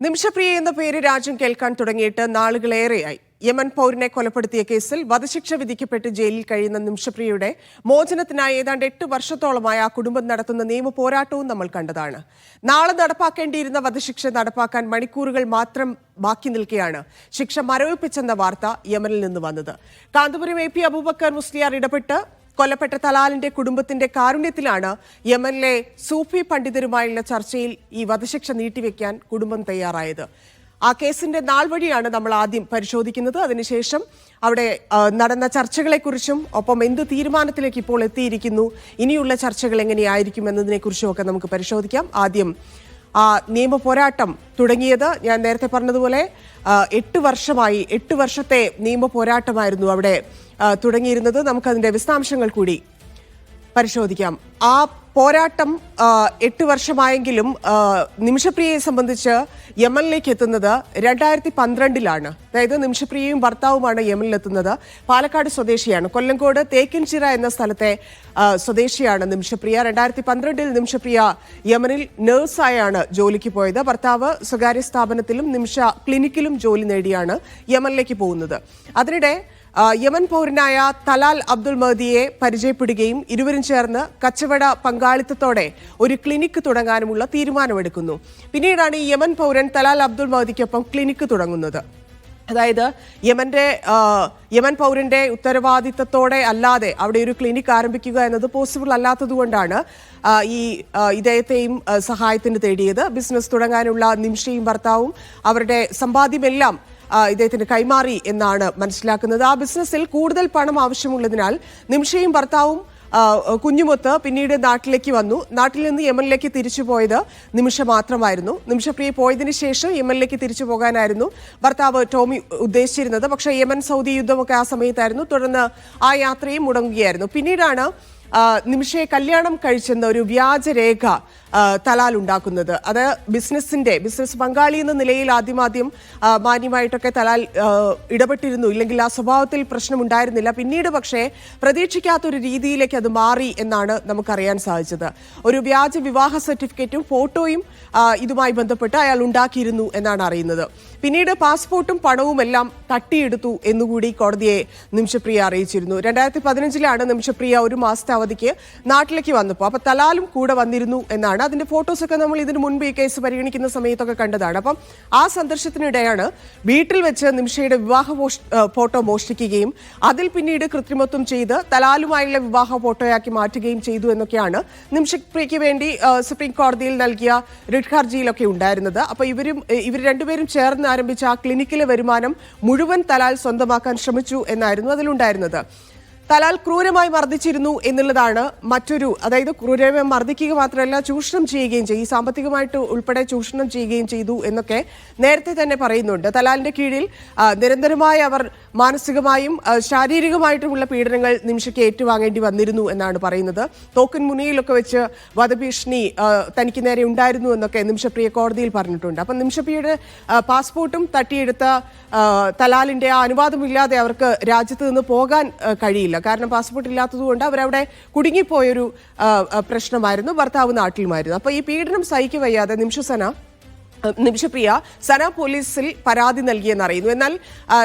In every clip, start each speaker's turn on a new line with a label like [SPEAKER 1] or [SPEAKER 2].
[SPEAKER 1] നിമിഷപ്രിയ എന്ന പേര് രാജ്യം കേൾക്കാൻ തുടങ്ങിയിട്ട് നാളുകളേറെയായി. യമൻ പൗരനെ കൊലപ്പെടുത്തിയ കേസിൽ വധശിക്ഷ വിധിക്കപ്പെട്ട് ജയിലിൽ കഴിയുന്ന നിമിഷപ്രിയയുടെ മോചനത്തിനായി ഏതാണ്ട് 8 വർഷത്തോളമായി ആ കുടുംബം നടത്തുന്ന നിയമ പോരാട്ടവും നമ്മൾ കണ്ടതാണ്. നാളെ നടപ്പാക്കേണ്ടിയിരുന്ന വധശിക്ഷ നടപ്പാക്കാൻ മണിക്കൂറുകൾ മാത്രം ബാക്കി നിൽക്കെയാണ് ശിക്ഷ മരവിപ്പിച്ചെന്ന വാർത്ത യമനിൽ നിന്ന് വന്നത്. കാന്തപുരം AP അബൂബക്കർ മുസ്ലിയാർ ഇടപെട്ട് കൊല്ലപ്പെട്ട തലാലിന്റെ കുടുംബത്തിന്റെ കാരുണ്യത്തിലാണ് യമനിലെ സൂഫി പണ്ഡിതരുമായുള്ള ചർച്ചയിൽ ഈ വധശിക്ഷ നീട്ടിവെക്കാൻ കുടുംബം തയ്യാറായത്. ആ കേസിന്റെ നാൾ വഴിയാണ് നമ്മൾ ആദ്യം പരിശോധിക്കുന്നത്. അതിനുശേഷം അവിടെ നടന്ന ചർച്ചകളെക്കുറിച്ചും ഒപ്പം എന്ത് തീരുമാനത്തിലേക്ക് ഇപ്പോൾ എത്തിയിരിക്കുന്നു, ഇനിയുള്ള ചർച്ചകൾ എങ്ങനെയായിരിക്കും എന്നതിനെക്കുറിച്ചും ഒക്കെ നമുക്ക് പരിശോധിക്കാം. ആദ്യം ആ നിയമ പോരാട്ടം തുടങ്ങിയത് ഞാൻ നേരത്തെ പറഞ്ഞതുപോലെ 8 വർഷമായി. 8 വർഷത്തെ നിയമ പോരാട്ടമായിരുന്നു അവിടെ തുടങ്ങിയിരുന്നത്. നമുക്കതിന്റെ വിശദാംശങ്ങൾ കൂടി പരിശോധിക്കാം. ആ പോരാട്ടം 8 വർഷമായെങ്കിലും നിമിഷപ്രിയയെ സംബന്ധിച്ച് യമനിലേക്ക് എത്തുന്നത് 2012-ലാണ്. അതായത് നിമിഷപ്രിയയും ഭർത്താവുമാണ് യമനിലെത്തുന്നത്. പാലക്കാട് സ്വദേശിയാണ്. കൊല്ലങ്കോട് തേക്കിൻചിറ എന്ന സ്ഥലത്തെ സ്വദേശിയാണ് നിമിഷപ്രിയ. 2012-ൽ നിമിഷപ്രിയ യമനിൽ നഴ്സായാണ് ജോലിക്ക് പോയത്. ഭർത്താവ് സ്വകാര്യ സ്ഥാപനത്തിലും നിമിഷ ക്ലിനിക്കിലും ജോലി നേടിയാണ് യമനിലേക്ക് പോകുന്നത്. അതിനിടെ യമൻ പൗരനായ തലാൽ അബ്ദുൾ മഹദിയെ പരിചയപ്പെടുകയും ഇരുവരും ചേർന്ന് കച്ചവട പങ്കാളിത്തത്തോടെ ഒരു ക്ലിനിക്ക് തുടങ്ങാനുമുള്ള തീരുമാനമെടുക്കുന്നു. പിന്നീടാണ് ഈ യമൻ പൗരൻ തലാൽ അബ്ദുൾ മഹദിക്കൊപ്പം ക്ലിനിക്ക് തുടങ്ങുന്നത്. അതായത് യമൻ പൗരന്റെ ഉത്തരവാദിത്തത്തോടെ അല്ലാതെ അവിടെ ഒരു ക്ലിനിക്ക് ആരംഭിക്കുക എന്നത് പോസിബിൾ അല്ലാത്തതുകൊണ്ടാണ് ഇദ്ദേഹത്തെയും സഹായത്തിന് തേടിയത്. ബിസിനസ് തുടങ്ങാനുള്ള നിമിഷയും ഭർത്താവും അവരുടെ സമ്പാദ്യമെല്ലാം ഇദ്ദേഹത്തിന് കൈമാറി എന്നാണ് മനസ്സിലാക്കുന്നത്. ആ ബിസിനസ്സിൽ കൂടുതൽ പണം ആവശ്യമുള്ളതിനാൽ നിമിഷയും ഭർത്താവും കുഞ്ഞുമൊത്ത് പിന്നീട് നാട്ടിലേക്ക് വന്നു. നാട്ടിൽ നിന്ന് യമനിലേക്ക് തിരിച്ചു പോയത് നിമിഷ മാത്രമായിരുന്നു. നിമിഷപ്രിയ പോയതിനു ശേഷം യമനിലേക്ക് തിരിച്ചു പോകാനായിരുന്നു ഭർത്താവ് ടോമി ഉദ്ദേശിച്ചിരുന്നത്. പക്ഷേ യമൻ സൗദി യുദ്ധമൊക്കെ ആ സമയത്തായിരുന്നു. തുടർന്ന് ആ യാത്രയും മുടങ്ങുകയായിരുന്നു. പിന്നീടാണ് നിമിഷയെ കല്യാണം കഴിച്ചെന്ന ഒരു വ്യാജരേഖ തലാൽ ഉണ്ടാക്കുന്നത്. അത് ബിസിനസ് പങ്കാളി എന്ന നിലയിൽ ആദ്യം മാന്യമായിട്ടൊക്കെ തലാൽ ഇടപെട്ടിരുന്നു. ഇല്ലെങ്കിൽ ആ സ്വഭാവത്തിൽ പ്രശ്നമുണ്ടായിരുന്നില്ല. പിന്നീട് പക്ഷേ പ്രതീക്ഷിക്കാത്തൊരു രീതിയിലേക്ക് അത് മാറി എന്നാണ് നമുക്കറിയാൻ സാധിച്ചത്. ഒരു വ്യാജ വിവാഹ സർട്ടിഫിക്കറ്റും ഫോട്ടോയും ഇതുമായി ബന്ധപ്പെട്ട് അയാൾ ഉണ്ടാക്കിയിരുന്നു എന്നാണ് അറിയുന്നത്. പിന്നീട് പാസ്പോർട്ടും പണവും എല്ലാം തട്ടിയെടുത്തു എന്നുകൂടി കോടതിയെ നിമിഷപ്രിയ അറിയിച്ചിരുന്നു. 2015-ലാണ് നിമിഷപ്രിയ ഒരു മാസത്തെ അവധിക്ക് നാട്ടിലേക്ക് വന്നപ്പോൾ. അപ്പൊ തലാലും കൂടെ വന്നിരുന്നു എന്നാണ്. അതിന്റെ ഫോട്ടോസൊക്കെ നമ്മൾ ഇതിനു മുൻപ് ഈ കേസ് പരിഗണിക്കുന്ന സമയത്തൊക്കെ കണ്ടതാണ്. അപ്പം ആ സന്ദർശനത്തിനിടെയാണ് വീട്ടിൽ വെച്ച് നിമിഷയുടെ വിവാഹ ഫോട്ടോ മോഷ്ടിക്കുകയും അതിൽ പിന്നീട് കൃത്രിമത്വം ചെയ്ത് തലാലുമായുള്ള വിവാഹ ഫോട്ടോയാക്കി മാറ്റുകയും ചെയ്തു എന്നൊക്കെയാണ് നിമിഷപ്രിയയ്ക്ക് വേണ്ടി സുപ്രീം കോടതിയിൽ നൽകിയ റിട്ട് ഹർജിയിലൊക്കെ ഉണ്ടായിരുന്നത്. അപ്പൊ ഇവർ രണ്ടുപേരും ചേർന്ന് ആരംഭിച്ച ആ ക്ലിനിക്കിലെ വരുമാനം മുഴുവൻ തലാൽ സ്വന്തമാക്കാൻ ശ്രമിച്ചു എന്നായിരുന്നു അതിലുണ്ടായിരുന്നത്. തലാൽ ക്രൂരമായി മർദ്ദിച്ചിരുന്നു എന്നുള്ളതാണ് മറ്റൊരു. അതായത് ക്രൂരമായി മർദ്ദിക്കുക മാത്രമല്ല ചൂഷണം ചെയ്യുകയും ചെയ്യും, സാമ്പത്തികമായിട്ട് ഉൾപ്പെടെ ചൂഷണം ചെയ്യുകയും ചെയ്തു എന്നൊക്കെ നേരത്തെ തന്നെ പറയുന്നുണ്ട്. തലാലിന്റെ കീഴിൽ നിരന്തരമായി അവർ മാനസികമായും ശാരീരികമായിട്ടുമുള്ള പീഡനങ്ങൾ നിമിഷയ്ക്ക് ഏറ്റുവാങ്ങേണ്ടി വന്നിരുന്നു എന്നാണ് പറയുന്നത്. തോക്കൻ മുനിയിലൊക്കെ വെച്ച് വധഭീഷണി തനിക്ക് നേരെ ഉണ്ടായിരുന്നു എന്നൊക്കെ നിമിഷപ്രിയ കോടതിയിൽ പറഞ്ഞിട്ടുണ്ട്. അപ്പം നിമിഷപ്രിയയുടെ പാസ്പോർട്ടും തട്ടിയെടുത്ത തലാലിന്റെ ആ അനുവാദമില്ലാതെ അവർക്ക് രാജ്യത്ത് നിന്ന് പോകാൻ കഴിയില്ല. കാരണം പാസ്പോർട്ട് ഇല്ലാത്തതുകൊണ്ട് അവരവിടെ കുടുങ്ങിപ്പോയൊരു പ്രശ്നമായിരുന്നു. ഭർത്താവ് നാട്ടിലുമായിരുന്നു. അപ്പൊ ഈ പീഡനം സഹിക്കവയ്യാതെ നിമിഷപ്രിയ സന പോലീസിൽ പരാതി നൽകിയെന്നറിയുന്നു. എന്നാൽ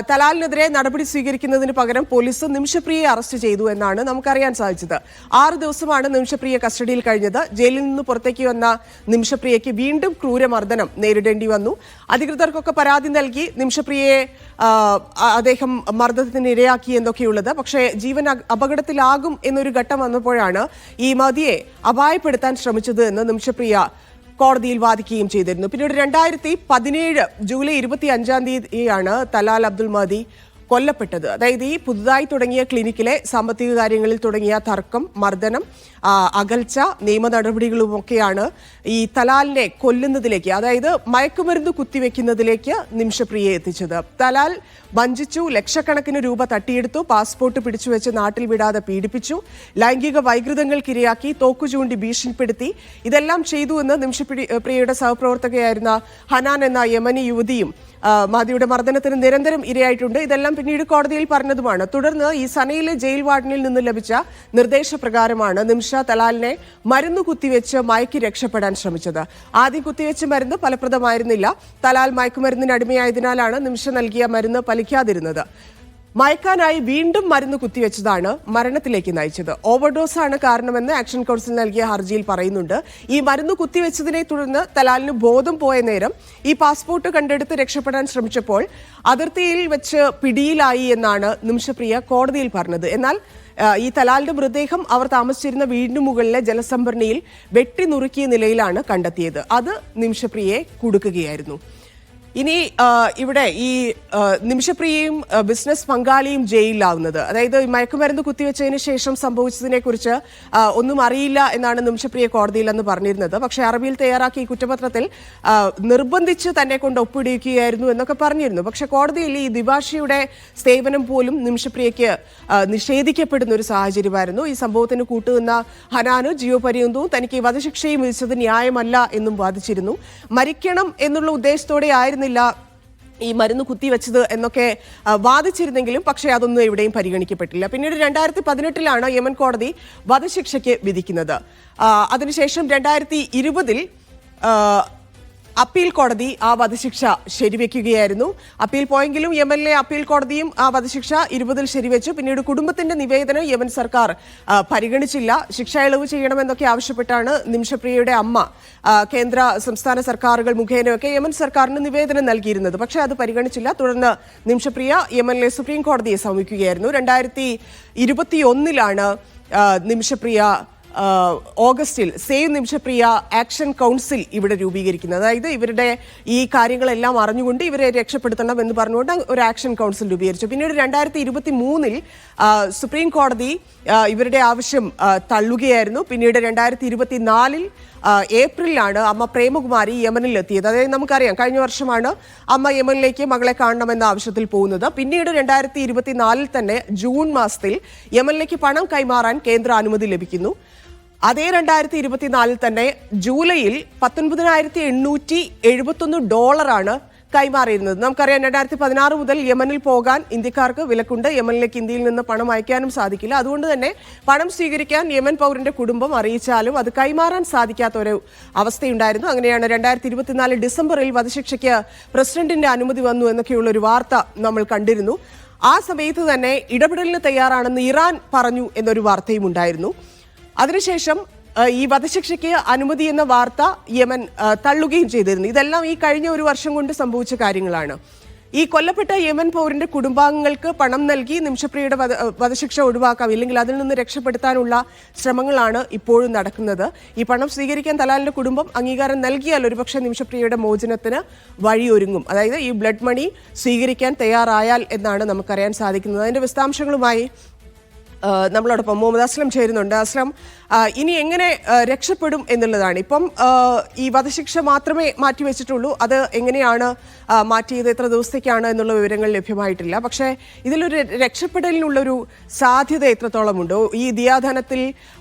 [SPEAKER 1] തലാലിനെതിരെ നടപടി സ്വീകരിക്കുന്നതിന് പകരം പോലീസ് നിമിഷപ്രിയയെ അറസ്റ്റ് ചെയ്തു എന്നാണ് നമുക്കറിയാൻ സാധിച്ചത്. 6 ദിവസമാണ് നിമിഷപ്രിയ കസ്റ്റഡിയിൽ കഴിഞ്ഞത്. ജയിലിൽ നിന്ന് പുറത്തേക്ക് വന്ന നിമിഷപ്രിയയ്ക്ക് വീണ്ടും ക്രൂരമർദ്ദനം നേരിടേണ്ടി വന്നു. അധികൃതർക്കൊക്കെ പരാതി നൽകി നിമിഷപ്രിയയെ അദ്ദേഹം മർദ്ദനത്തിന് ഇരയാക്കി എന്നൊക്കെയുള്ളത്. പക്ഷേ ജീവൻ അപകടത്തിലാകും എന്നൊരു ഘട്ടം വന്നപ്പോഴാണ് ഈ മതിയെ അപായപ്പെടുത്താൻ ശ്രമിച്ചത് എന്ന് നിമിഷപ്രിയ കോടതിയിൽ വാദിക്കുകയും ചെയ്തിരുന്നു. പിന്നീട് 2017 ജൂലൈ 25-ാണ് തലാൽ അബ്ദുൾ മഹദി കൊല്ലപ്പെട്ടത്. അതായത് ഈ പുതുതായി തുടങ്ങിയ ക്ലിനിക്കിലെ സാമ്പത്തിക കാര്യങ്ങളിൽ തുടങ്ങിയ തർക്കം, മർദ്ദനം, അകൽച്ച, നിയമ നടപടികളുമൊക്കെയാണ് ഈ തലാലിനെ കൊല്ലുന്നതിലേക്ക്, അതായത് മയക്കുമരുന്ന് കുത്തിവെക്കുന്നതിലേക്ക് നിമിഷപ്രിയയെ എത്തിച്ചത്. തലാൽ വഞ്ചിച്ചു, ലക്ഷക്കണക്കിന് രൂപ തട്ടിയെടുത്തു, പാസ്പോർട്ട് പിടിച്ചുവെച്ച് നാട്ടിൽ വിടാതെ പീഡിപ്പിച്ചു, ലൈംഗിക വൈകൃതങ്ങൾക്കിരയാക്കി, തോക്കു ചൂണ്ടി ഭീഷണിപ്പെടുത്തി. ഇതെല്ലാം ചെയ്തു എന്ന് നിമിഷപ്രിയയുടെ സഹപ്രവർത്തകയായിരുന്ന ഹനാൻ എന്ന യമനി യുവതിയും മഹദിയുടെ മർദ്ദനത്തിന് നിരന്തരം ഇരയായിട്ടുണ്ട്. ഇതെല്ലാം പിന്നീട് കോടതിയിൽ പറഞ്ഞതുമാണ്. തുടർന്ന് ഈ സനയിലെ ജയിൽ വാർഡനിൽ നിന്ന് ലഭിച്ച നിർദ്ദേശപ്രകാരമാണ് നിമിഷ തലാലിനെ മരുന്ന് കുത്തിവെച്ച് മയക്കി രക്ഷപ്പെടാൻ ശ്രമിച്ചത്. ആദ്യം കുത്തിവെച്ച മരുന്ന് ഫലപ്രദമായിരുന്നില്ല. തലാൽ മയക്കുമരുന്നിന് അടിമയായതിനാലാണ് നിമിഷ നൽകിയ മരുന്ന് ഫലിക്കാതിരുന്നത്. മയക്കാനായി വീണ്ടും മരുന്ന് കുത്തിവെച്ചതാണ് മരണത്തിലേക്ക് നയിച്ചത്. ഓവർഡോസാണ് കാരണമെന്ന് ആക്ഷൻ കൗൺസിൽ നൽകിയ ഹർജിയിൽ പറയുന്നുണ്ട്. ഈ മരുന്ന് കുത്തിവെച്ചതിനെ തുടർന്ന് തലാലിന് ബോധം പോയ നേരം ഈ പാസ്പോർട്ട് കണ്ടെടുത്ത് രക്ഷപ്പെടാൻ ശ്രമിച്ചപ്പോൾ അതിർത്തിയിൽ വെച്ച് പിടിയിലായി എന്നാണ് നിമിഷപ്രിയ കോടതിയിൽ പറഞ്ഞത്. എന്നാൽ ഈ തലാലിന്റെ മൃതദേഹം അവർ താമസിച്ചിരുന്ന വീടിന് മുകളിലെ ജലസംഭരണിയിൽ വെട്ടി നുറുക്കിയ നിലയിലാണ് കണ്ടെത്തിയത്. അത് നിമിഷപ്രിയയെ കുടുക്കുകയായിരുന്നു. ഇനി ഇവിടെ ഈ നിമിഷപ്രിയയും ബിസിനസ് പങ്കാളിയും ജയിലിലാവുന്നത്, അതായത് മയക്കുമരുന്ന് കുത്തിവെച്ചതിന് ശേഷം സംഭവിച്ചതിനെ കുറിച്ച് ഒന്നും അറിയില്ല എന്നാണ് നിമിഷപ്രിയ കോടതിയിൽ അന്ന് പറഞ്ഞിരുന്നത്. പക്ഷേ അറബിയിൽ തയ്യാറാക്കിയ ഈ കുറ്റപത്രത്തിൽ നിർബന്ധിച്ച് തന്നെ കൊണ്ട് ഒപ്പിടിക്കുകയായിരുന്നു എന്നൊക്കെ പറഞ്ഞിരുന്നു. പക്ഷെ കോടതിയിൽ ഈ ദിവാഷിയുടെ സേവനം പോലും നിമിഷപ്രിയയ്ക്ക് നിഷേധിക്കപ്പെടുന്ന ഒരു സാഹചര്യമായിരുന്നു. ഈ സംഭവത്തിന് കൂട്ടുനിന്ന ഹനാനും ജീവപര്യന്തവും തനിക്ക് വധശിക്ഷയും വിധിച്ചത് ന്യായമല്ല എന്നും വാദിച്ചിരുന്നു. മരിക്കണം എന്നുള്ള ഉദ്ദേശത്തോടെ ആയിരുന്നു ഈ മരുന്ന് കുത്തിവെച്ചത് എന്നൊക്കെ വാദിച്ചിരുന്നെങ്കിലും പക്ഷേ അതൊന്നും എവിടെയും പരിഗണിക്കപ്പെട്ടില്ല. പിന്നീട് 2018 യമൻ കോടതി വധശിക്ഷയ്ക്ക് വിധിക്കുന്നത്. അതിനുശേഷം 2020 അപ്പീൽ കോടതി ആ വധശിക്ഷ ശരിവെക്കുകയായിരുന്നു. അപ്പീൽ പോയെങ്കിലും യമനിലെ അപ്പീൽ കോടതിയും ആ വധശിക്ഷ 20 ശരിവെച്ചു. പിന്നീട് കുടുംബത്തിന്റെ നിവേദനം യമൻ സർക്കാർ പരിഗണിച്ചില്ല. ശിക്ഷ ഇളവ് ചെയ്യണമെന്നൊക്കെ ആവശ്യപ്പെട്ടാണ് നിമിഷപ്രിയയുടെ അമ്മ കേന്ദ്ര സംസ്ഥാന സർക്കാരുകൾ മുഖേനയൊക്കെ യമൻ സർക്കാരിന് നിവേദനം നൽകിയിരുന്നത്. പക്ഷേ അത് പരിഗണിച്ചില്ല. തുടർന്ന് നിമിഷപ്രിയ യമനിലെ സുപ്രീം കോടതിയെ സമീപിക്കുകയായിരുന്നു. 2021 നിമിഷപ്രിയ ഓഗസ്റ്റിൽ സേവ് നിമിഷപ്രിയ ആക്ഷൻ കൗൺസിൽ ഇവിടെ രൂപീകരിക്കുന്നത്. അതായത് ഇവരുടെ ഈ കാര്യങ്ങളെല്ലാം അറിഞ്ഞുകൊണ്ട് ഇവരെ രക്ഷപ്പെടുത്തണം എന്ന് പറഞ്ഞുകൊണ്ട് ഒരു ആക്ഷൻ കൗൺസിൽ രൂപീകരിച്ചു. പിന്നീട് 2023 സുപ്രീം കോടതി ഇവരുടെ ആവശ്യം തള്ളുകയായിരുന്നു. പിന്നീട് 2024 ഏപ്രിലാണ് അമ്മ പ്രേമകുമാരി യമനിൽ എത്തിയത്. അതായത് നമുക്കറിയാം കഴിഞ്ഞ വർഷമാണ് അമ്മ യമനിലേക്ക് മകളെ കാണണമെന്ന ആവശ്യത്തിൽ പോകുന്നത്. പിന്നീട് 2024 തന്നെ ജൂൺ മാസത്തിൽ യമനിലേക്ക് പണം കൈമാറാൻ കേന്ദ്ര അനുമതി ലഭിക്കുന്നു. അതേ 2024 തന്നെ ജൂലൈയിൽ $19,871 കൈമാറിയിരുന്നത്. നമുക്കറിയാം 2016 മുതൽ യമനിൽ പോകാൻ ഇന്ത്യക്കാർക്ക് വിലക്കുണ്ട്. യമനിലേക്ക് ഇന്ത്യയിൽ നിന്ന് പണം അയക്കാനും സാധിക്കില്ല. അതുകൊണ്ട് തന്നെ പണം സ്വീകരിക്കാൻ യമൻ പൗരന്റെ കുടുംബം അറിയിച്ചാലും അത് കൈമാറാൻ സാധിക്കാത്ത ഒരു അവസ്ഥയുണ്ടായിരുന്നു. അങ്ങനെയാണ് 2024 ഡിസംബറിൽ വധശിക്ഷയ്ക്ക് പ്രസിഡന്റിന്റെ അനുമതി വന്നു എന്നൊക്കെയുള്ള ഒരു വാർത്ത നമ്മൾ കണ്ടിരുന്നു. ആ സമയത്ത് തന്നെ ഇടപെടലിന് തയ്യാറാണെന്ന് ഇറാൻ പറഞ്ഞു എന്നൊരു വാർത്തയും ഉണ്ടായിരുന്നു. അതിനുശേഷം ഈ വധശിക്ഷയ്ക്ക് അനുമതി എന്ന വാർത്ത യമൻ തള്ളുകയും ചെയ്തിരുന്നു. ഇതെല്ലാം ഈ കഴിഞ്ഞ ഒരു വർഷം കൊണ്ട് സംഭവിച്ച കാര്യങ്ങളാണ്. ഈ കൊല്ലപ്പെട്ട യമൻ പൗരന്റെ കുടുംബാംഗങ്ങൾക്ക് പണം നൽകി നിമിഷപ്രിയയുടെ വധശിക്ഷ ഒഴിവാക്കാം, ഇല്ലെങ്കിൽ അതിൽ നിന്ന് രക്ഷപ്പെടുത്താനുള്ള ശ്രമങ്ങളാണ് ഇപ്പോഴും നടക്കുന്നത്. ഈ പണം സ്വീകരിക്കാൻ തലാലിന്റെ കുടുംബം അംഗീകാരം നൽകിയാൽ ഒരുപക്ഷെ നിമിഷപ്രിയയുടെ മോചനത്തിന് വഴിയൊരുങ്ങും. അതായത് ഈ ബ്ലഡ് മണി സ്വീകരിക്കാൻ തയ്യാറായാൽ എന്നാണ് നമുക്കറിയാൻ സാധിക്കുന്നത്. അതിന്റെ വിശദാംശങ്ങളുമായി നമ്മളോടൊപ്പം മുഹമ്മദ് അസ്ലം ചേരുന്നുണ്ട്. അസ്ലം, ഇനി എങ്ങനെ രക്ഷപ്പെടും എന്നുള്ളതാണ്. ഇപ്പം ഈ വധശിക്ഷ മാത്രമേ മാറ്റിവെച്ചിട്ടുള്ളൂ. അത് എങ്ങനെയാണ് മാറ്റിയത്, എത്ര ദിവസത്തേക്കാണ് എന്നുള്ള വിവരങ്ങൾ ലഭ്യമായിട്ടില്ല. പക്ഷേ ഇതിലൊരു രക്ഷപ്പെടലിനുള്ളൊരു സാധ്യത എത്രത്തോളമുണ്ടോ? ഈ ദിയാധനത്തിൽ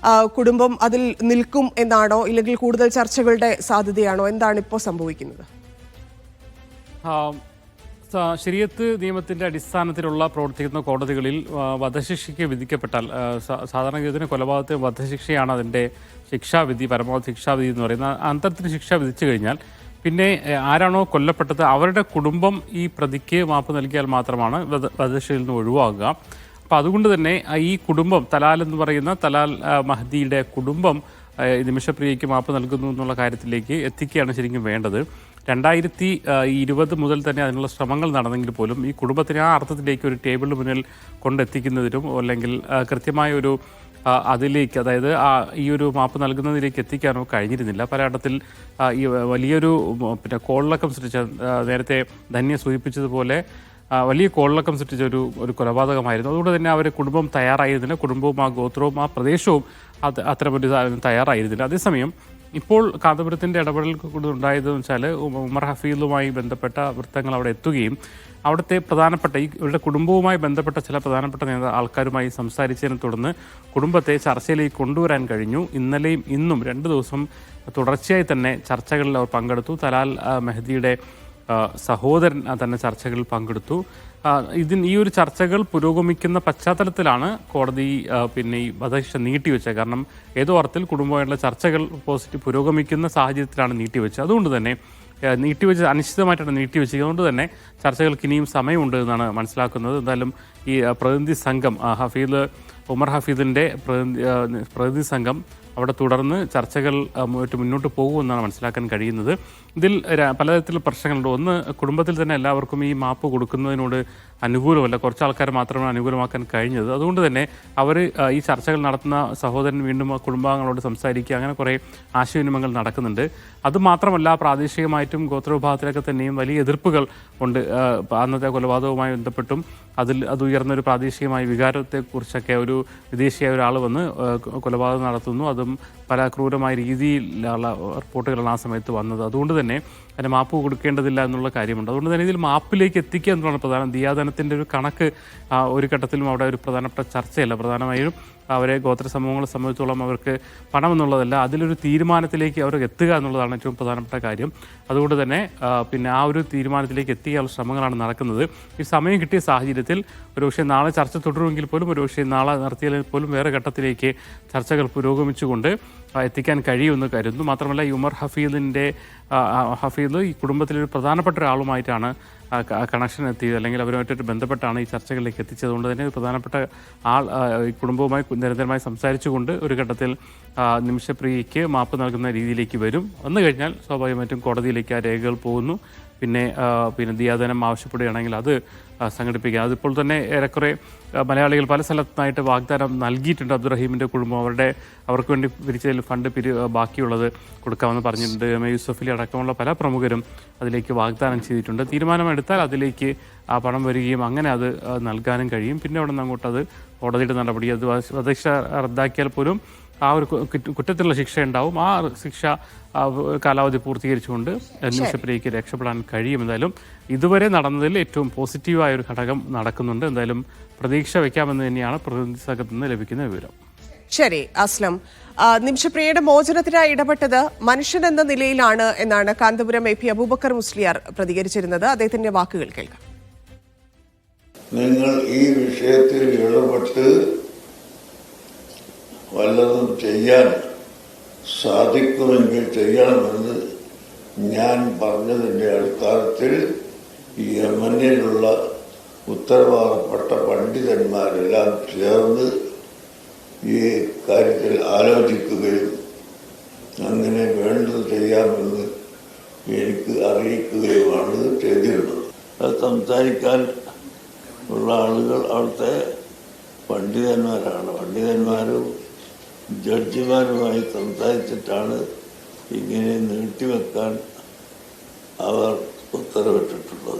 [SPEAKER 1] കുടുംബം അതിൽ നിൽക്കും എന്നാണോ, ഇല്ലെങ്കിൽ കൂടുതൽ ചർച്ചകളുടെ സാധ്യതയാണോ? എന്താണ് ഇപ്പോൾ സംഭവിക്കുന്നത്?
[SPEAKER 2] ശരീഅത്ത് നിയമത്തിൻ്റെ അടിസ്ഥാനത്തിലുള്ള പ്രവർത്തിക്കുന്ന കോടതികളിൽ വധശിക്ഷയ്ക്ക് വിധിക്കപ്പെട്ടാൽ സാധാരണഗതിന് കൊലപാതകത്തിന് വധശിക്ഷയാണ് അതിൻ്റെ ശിക്ഷാവിധി, പരമാവധി ശിക്ഷാവിധി എന്ന് പറയുന്നത്. അന്തരത്തിന് ശിക്ഷ വിധിച്ചു കഴിഞ്ഞാൽ പിന്നെ ആരാണോ കൊല്ലപ്പെട്ടത് അവരുടെ കുടുംബം ഈ പ്രതിക്ക് മാപ്പ് നൽകിയാൽ മാത്രമാണ് വധശിക്ഷയിൽ നിന്ന് ഒഴിവാകുക. അപ്പോൾ അതുകൊണ്ട് തന്നെ ഈ കുടുംബം, തലാൽ എന്ന് പറയുന്ന തലാൽ മഹദിയുടെ കുടുംബം നിമിഷപ്രിയയ്ക്ക് മാപ്പ് നൽകുന്നു എന്നുള്ള കാര്യത്തിലേക്ക് എത്തിക്കുകയാണ് ശരിക്കും വേണ്ടത്. 2020 മുതൽ തന്നെ അതിനുള്ള ശ്രമങ്ങൾ നടന്നെങ്കിൽ പോലും ഈ കുടുംബത്തിനെ ആ അർത്ഥത്തിലേക്ക് ഒരു ടേബിളിന് മുന്നിൽ കൊണ്ടെത്തിക്കുന്നതിനും അല്ലെങ്കിൽ കൃത്യമായ ഒരു അതിലേക്ക്, അതായത് ഈ ഒരു മാപ്പ് നൽകുന്നതിലേക്ക് എത്തിക്കാനോ കഴിഞ്ഞിരുന്നില്ല. പലയിടത്തിൽ ഈ വലിയൊരു കോളിളക്കം സൃഷ്ടിച്ച, നേരത്തെ ധന്യ സൂചിപ്പിച്ചതുപോലെ വലിയ കോളിളക്കം സൃഷ്ടിച്ച ഒരു കൊലപാതകമായിരുന്നു. അതുകൊണ്ട് തന്നെ അവർ കുടുംബം തയ്യാറായിരുന്നില്ല. കുടുംബവും ആ ഗോത്രവും ആ പ്രദേശവും അത്തരമൊരു തയ്യാറായിരുന്നില്ല. അതേസമയം ഇപ്പോൾ കാന്തപുരത്തിൻ്റെ ഇടപെടൽ കൂടി ഉണ്ടായതെന്ന് വെച്ചാൽ ഉമർ ഹഫീലുമായി ബന്ധപ്പെട്ട വൃത്തങ്ങൾ അവിടെ എത്തുകയും അവിടുത്തെ പ്രധാനപ്പെട്ട ഇവരുടെ കുടുംബവുമായി ബന്ധപ്പെട്ട ചില പ്രധാനപ്പെട്ട ആൾക്കാരുമായി സംസാരിച്ചതിനെ തുടർന്ന് കുടുംബത്തെ ചർച്ചയിലേക്ക് കൊണ്ടുവരാൻ കഴിഞ്ഞു. ഇന്നലെയും ഇന്നും 2 ദിവസം തുടർച്ചയായി തന്നെ ചർച്ചകളിൽ അവർ പങ്കെടുത്തു. തലാൽ മഹദിയുടെ സഹോദരൻ തന്നെ ചർച്ചകളിൽ പങ്കെടുത്തു. ഈ ഒരു ചർച്ചകൾ പുരോഗമിക്കുന്ന പശ്ചാത്തലത്തിലാണ് കോടതി പിന്നെ ഈ വധശിക്ഷ നീട്ടിവെച്ചത്. കാരണം ഏതോ അർത്ഥത്തിൽ കുടുംബമായിട്ടുള്ള ചർച്ചകൾ പുരോഗമിക്കുന്ന സാഹചര്യത്തിലാണ് നീട്ടിവെച്ചത്. അതുകൊണ്ട് തന്നെ അനിശ്ചിതമായിട്ടാണ് നീട്ടിവെച്ചത്. അതുകൊണ്ട് തന്നെ ചർച്ചകൾക്ക് ഇനിയും സമയമുണ്ട് എന്നാണ് മനസ്സിലാക്കുന്നത്. എന്തായാലും ഈ പ്രതിനിധി സംഘം ഉമർ ഹഫീദിൻ്റെ പ്രതിനിധി സംഘം അവിടെ തുടർന്ന് ചർച്ചകൾ മുന്നോട്ട് പോകുമെന്നാണ് മനസ്സിലാക്കാൻ കഴിയുന്നത്. ഇതിൽ പലതരത്തിലുള്ള പ്രശ്നങ്ങളുണ്ട്. ഒന്ന്, കുടുംബത്തിൽ തന്നെ എല്ലാവർക്കും ഈ മാപ്പ് കൊടുക്കുന്നതിനോട് അനുകൂലമല്ല, കുറച്ച് ആൾക്കാർ മാത്രമാണ് അനുകൂലമാക്കാൻ കഴിഞ്ഞത്. അതുകൊണ്ട് തന്നെ അവർ ഈ ചർച്ചകൾ നടത്തുന്ന സഹോദരൻ വീണ്ടും കുടുംബാംഗങ്ങളോട് സംസാരിക്കുക, അങ്ങനെ കുറേ ആശയവിനിമയങ്ങൾ നടക്കുന്നുണ്ട്. അതുമാത്രമല്ല, പ്രാദേശികമായിട്ടും ഗോത്രവിഭാഗത്തിലൊക്കെ തന്നെയും വലിയ എതിർപ്പുകൾ ഉണ്ട്. അന്നത്തെ കൊലപാതകവുമായി ബന്ധപ്പെട്ടും അത് ഉയർന്നൊരു പ്രാദേശികമായ വികാരത്തെക്കുറിച്ചൊക്കെ ഒരു വിദേശിയായ ഒരാൾ വന്ന് കൊലപാതകം നടത്തുന്നു. അതും പല ക്രൂരമായ രീതിയിലുള്ള റിപ്പോർട്ടുകളാണ് ആ സമയത്ത് വന്നത്. അതുകൊണ്ട് തന്നെ അതിന് മാപ്പ് കൊടുക്കേണ്ടതില്ല എന്നുള്ള കാര്യമുണ്ട്. അതുകൊണ്ട് തന്നെ ഇതിൽ മാപ്പിലേക്ക് എത്തിക്കുക എന്നുള്ളതാണ് പ്രധാനം. ദിയാദനത്തിൻ്റെ ഒരു കണക്ക് ഒരു ഘട്ടത്തിലും അവിടെ ഒരു പ്രധാനപ്പെട്ട ചർച്ചയല്ല. പ്രധാനമായും അവരെ ഗോത്ര സമൂഹങ്ങളെ സംബന്ധിച്ചോളം അവർക്ക് പണം എന്നുള്ളതല്ല, അതിലൊരു തീരുമാനത്തിലേക്ക് അവർ എത്തുക എന്നുള്ളതാണ് ഏറ്റവും പ്രധാനപ്പെട്ട കാര്യം. അതുകൊണ്ട് തന്നെ പിന്നെ ആ ഒരു തീരുമാനത്തിലേക്ക് എത്തിക്കാനുള്ള ശ്രമങ്ങളാണ് നടക്കുന്നത്. ഈ സമയം കിട്ടിയ സാഹചര്യത്തിൽ ഒരുപക്ഷെ നാളെ ചർച്ച തുടരുമെങ്കിൽ പോലും, ഒരുപക്ഷെ നാളെ നടത്തിയാൽ പോലും വേറെ ഘട്ടത്തിലേക്ക് ചർച്ചകൾ പുരോഗമിച്ചുകൊണ്ട് എത്തിക്കാൻ കഴിയുമെന്ന് കരുതുന്നു. മാത്രമല്ല, ഈ ഉമർ ഹഫീദ് ഈ കുടുംബത്തിലൊരു പ്രധാനപ്പെട്ട ഒരാളുമായിട്ടാണ് കണക്ഷൻ എത്തിയത്, അല്ലെങ്കിൽ അവരുമായിട്ടൊരു ബന്ധപ്പെട്ടാണ് ഈ ചർച്ചകളിലേക്ക് എത്തിച്ചത്. അതുകൊണ്ട് തന്നെ ഒരു പ്രധാനപ്പെട്ട ആൾ ഈ കുടുംബവുമായി നിരന്തരമായി സംസാരിച്ചുകൊണ്ട് ഒരു ഘട്ടത്തിൽ നിമിഷപ്രിയയ്ക്ക് മാപ്പ് നൽകുന്ന രീതിയിലേക്ക് വരും. വന്നു കഴിഞ്ഞാൽ സ്വാഭാവികമായിട്ടും കോടതിയിലേക്ക് ആ രേഖകൾ പോകുന്നു. പിന്നെ ദിയാദനം ആവശ്യപ്പെടുകയാണെങ്കിൽ അത് സംഘടിപ്പിക്കുക. അതിപ്പോൾ തന്നെ ഏറെക്കുറെ മലയാളികൾ പല സ്ഥലത്തായിട്ട് വാഗ്ദാനം നൽകിയിട്ടുണ്ട്. അബ്ദുറഹീമിൻ്റെ കുടുംബം അവർക്ക് വേണ്ടി പിരിച്ചതിൽ ഫണ്ട് ബാക്കിയുള്ളത് കൊടുക്കാമെന്ന് പറഞ്ഞിട്ടുണ്ട്. യൂസഫലി അടക്കമുള്ള പല പ്രമുഖരും അതിലേക്ക് വാഗ്ദാനം ചെയ്തിട്ടുണ്ട്. തീരുമാനമെടുത്താൽ അതിലേക്ക് ആ പണം വരികയും അങ്ങനെ അത് നൽകാനും കഴിയും. പിന്നെ അവിടെ നിന്ന് അങ്ങോട്ട് അത് കോടതിയുടെ നടപടി, അത് വധശിക്ഷ റദ്ദാക്കിയാൽ പോലും ആ ഒരു കുറ്റത്തിലുള്ള ശിക്ഷ ഉണ്ടാവും. ആ ശിക്ഷ കാലാവധി പൂർത്തീകരിച്ചുകൊണ്ട് നിമിഷപ്രിയയ്ക്ക് രക്ഷപ്പെടാൻ കഴിയും. എന്തായാലും ഇതുവരെ നടന്നതിൽ ഏറ്റവും പോസിറ്റീവായ ഒരു ഘടകം നടക്കുന്നുണ്ട്. എന്തായാലും പ്രതീക്ഷ വയ്ക്കാമെന്ന് തന്നെയാണ് പ്രതിനിധി സംഘത്തിൽ നിന്ന് ലഭിക്കുന്ന വിവരം.
[SPEAKER 1] ശരി അസ്ലം, നിമിഷപ്രിയയുടെ മോചനത്തിനായി ഇടപെട്ടത് മനുഷ്യൻ എന്ന നിലയിലാണ് എന്നാണ് കാന്തപുരം AP അബൂബക്കർ മുസ്ലിയാർ പ്രതികരിച്ചിരുന്നത്. അദ്ദേഹത്തിന്റെ വാക്കുകൾ കേൾക്കാം.
[SPEAKER 3] നിങ്ങൾ ഈ വിഷയത്തിൽ ഇടപെട്ട് വല്ലതും ചെയ്യാൻ സാധിക്കുമെങ്കിൽ ചെയ്യണമെന്ന് ഞാൻ പറഞ്ഞതിൻ്റെ അടിസ്ഥാനത്തിൽ യമനിലുള്ള ഉത്തരവാദപ്പെട്ട പണ്ഡിതന്മാരെല്ലാം ചേർന്ന് ഈ കാര്യത്തിൽ ആലോചിക്കുകയും അങ്ങനെ വേണ്ടത് ചെയ്യാമെന്ന് എനിക്ക് അറിയിക്കുകയുമാണ് ചെയ്തിരുന്നത്. അത് സംസാരിക്കാൻ ഉള്ള ആളുകൾ അവിടുത്തെ പണ്ഡിതന്മാരാണ്. പണ്ഡിതന്മാരും ജഡ്ജിമാരുമായി സംസാരിച്ചിട്ടാണ് ഇങ്ങനെ നീട്ടിവെക്കാൻ അവർ ഉത്തരവിട്ടിട്ടുള്ളത്.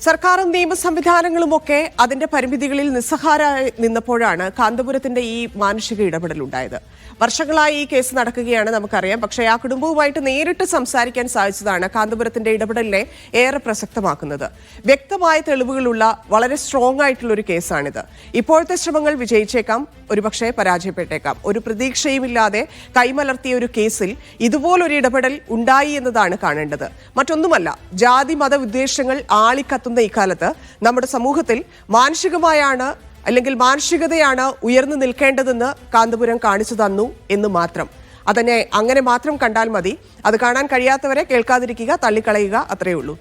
[SPEAKER 1] സർക്കാരും നിയമ സംവിധാനങ്ങളുമൊക്കെ അതിന്റെ പരിമിതികളിൽ നിസ്സഹാരായി നിന്നപ്പോഴാണ് കാന്തപുരത്തിന്റെ ഈ മാനുഷിക ഇടപെടലുണ്ടായത്. വർഷങ്ങളായി ഈ കേസ് നടക്കുകയാണ്, നമുക്കറിയാം. പക്ഷേ ആ കുടുംബവുമായിട്ട് നേരിട്ട് സംസാരിക്കാൻ സാധിച്ചതാണ് കാന്തപുരത്തിന്റെ ഇടപെടലിനെ ഏറെ പ്രസക്തമാക്കുന്നത്. വ്യക്തമായ തെളിവുകളുള്ള വളരെ സ്ട്രോങ് ആയിട്ടുള്ള ഒരു കേസാണിത്. ഇപ്പോഴത്തെ ശ്രമങ്ങൾ വിജയിച്ചേക്കാം, ഒരുപക്ഷെ പരാജയപ്പെട്ടേക്കാം. ഒരു പ്രതീക്ഷയുമില്ലാതെ കൈമലർത്തിയ ഒരു കേസിൽ ഇതുപോലൊരു ഇടപെടൽ ഉണ്ടായി എന്നതാണ് കാണേണ്ടത്. മറ്റൊന്നുമല്ല, ജാതി മത വിദ്വേഷങ്ങൾ ആളിക്കത്തുന്ന ഇക്കാലത്ത് നമ്മുടെ സമൂഹത്തിൽ മാനുഷികതയാണ് ഉയർന്നു നിൽക്കേണ്ടതെന്ന് കാന്തപുരം കാണിച്ചു തന്നു എന്ന് മാത്രം. അങ്ങനെ മാത്രം കണ്ടാൽ മതി. അത് കാണാൻ കഴിയാത്തവരെ കേൾക്കാതിരിക്കുക, തള്ളിക്കളയുക, അത്രയേ ഉള്ളൂ.